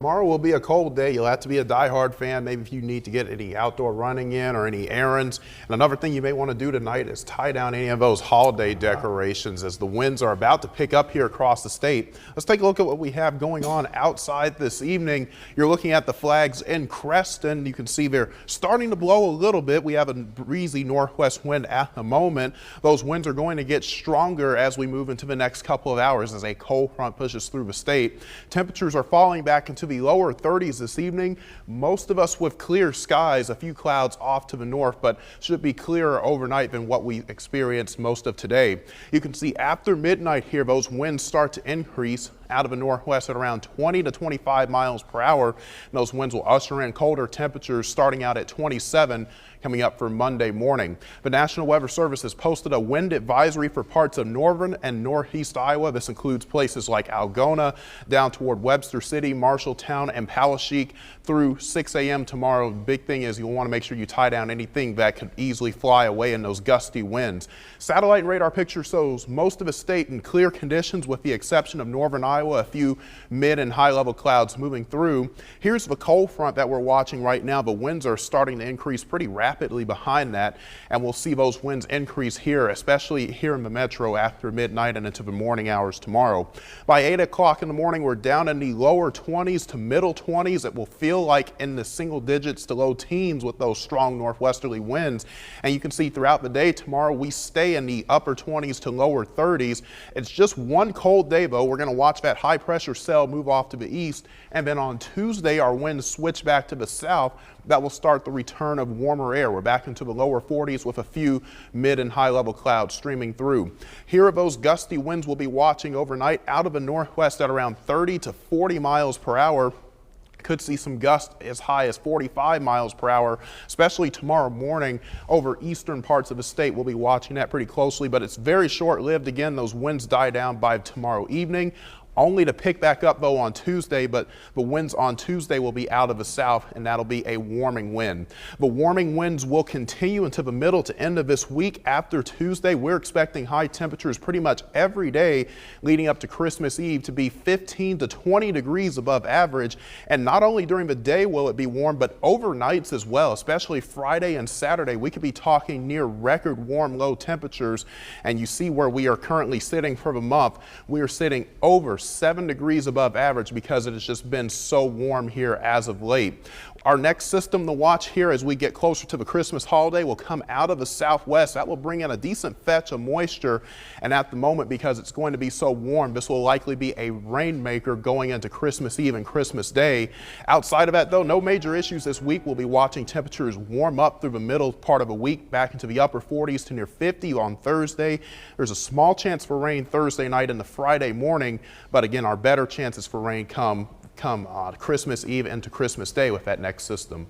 Tomorrow will be a cold day. You'll have to be a diehard fan, maybe if you need to get any outdoor running in or any errands. And another thing you may want to do tonight is tie down any of those holiday decorations as the winds are about to pick up here across the state. Let's take a look at what we have going on outside this evening. You're looking at the flags in Creston. You can see they're starting to blow a little bit. We have a breezy northwest wind at the moment. Those winds are going to get stronger as we move into the next couple of hours as a cold front pushes through the state. Temperatures are falling back into the lower 30s this evening. Most of us with clear skies, a few clouds off to the north, but should be clearer overnight than what we experienced most of today. You can see after midnight here, those winds start to increase out of the northwest at around 20 to 25 miles per hour. And those winds will usher in colder temperatures starting out at 27 coming up for Monday morning. The National Weather Service has posted a wind advisory for parts of northern and northeast Iowa. This includes places like Algona down toward Webster City, Marshalltown, and Palachik through 6 a.m. tomorrow. The big thing is you'll want to make sure you tie down anything that could easily fly away in those gusty winds. Satellite and radar picture shows most of the state in clear conditions with the exception of northern Iowa, a few mid and high level clouds moving through. Here's the cold front that we're watching right now. The winds are starting to increase pretty rapidly behind that, and we'll see those winds increase here, especially here in the metro after midnight and into the morning hours tomorrow. By 8 o'clock in the morning, we're down in the lower 20s to middle 20s. It will feel like in the single digits to low teens with those strong northwesterly winds. And you can see throughout the day tomorrow, we stay in the upper 20s to lower 30s. It's just one cold day, though. We're going to watch that high pressure cell move off to the east, and then on Tuesday our winds switch back to the south. That will start the return of warmer air. We're back into the lower 40s with a few mid and high level clouds streaming through. Here are those gusty winds we'll be watching overnight out of the northwest at around 30 to 40 miles per hour. Could see some gusts as high as 45 miles per hour, especially tomorrow morning over eastern parts of the state. We'll be watching that pretty closely, but it's very short-lived. Again, those winds die down by tomorrow evening, only to pick back up though on Tuesday, but the winds on Tuesday will be out of the south, and that'll be a warming wind. The warming winds will continue into the middle to end of this week. After Tuesday, we're expecting high temperatures pretty much every day leading up to Christmas Eve to be 15 to 20 degrees above average. And not only during the day will it be warm, but overnights as well, especially Friday and Saturday. We could be talking near record warm low temperatures. And you see where we are currently sitting for the month. We are sitting over 7 degrees above average because it has just been so warm here as of late. Our next system to watch here as we get closer to the Christmas holiday will come out of the southwest. That will bring in a decent fetch of moisture, and at the moment, because it's going to be so warm, this will likely be a rainmaker going into Christmas Eve and Christmas Day. Outside of that though, no major issues this week. We'll be watching temperatures warm up through the middle part of the week back into the upper 40s to near 50 on Thursday. There's a small chance for rain Thursday night and the Friday morning, but again, our better chances for rain come Christmas Eve into Christmas Day with that next system.